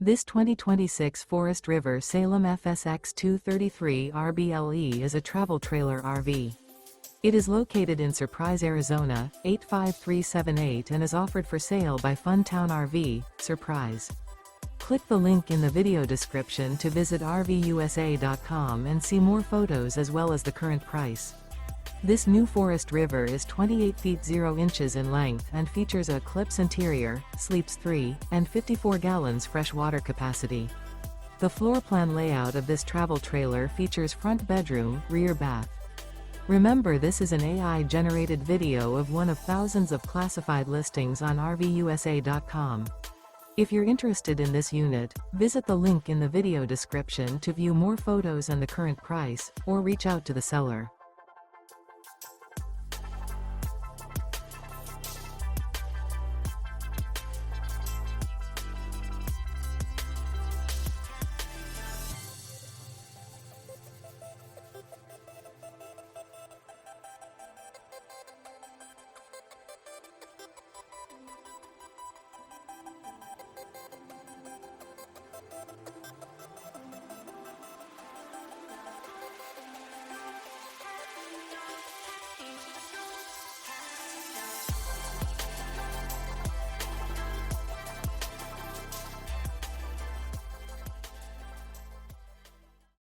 This 2026 Forest River Salem FSX 233 RBLE is a travel trailer RV. It is located in Surprise, Arizona, 85378 and is offered for sale by Funtown RV, Surprise. Click the link in the video description to visit RVUSA.com and see more photos as well as the current price. This new Forest River is 28 feet 0 inches in length and features a ECLIPSE interior, sleeps 3, and 54 gallons fresh water capacity. The floor plan layout of this travel trailer features front bedroom, rear bath. Remember, this is an AI-generated video of one of thousands of classified listings on RVUSA.com. If you're interested in this unit, visit the link in the video description to view more photos and the current price, or reach out to the seller.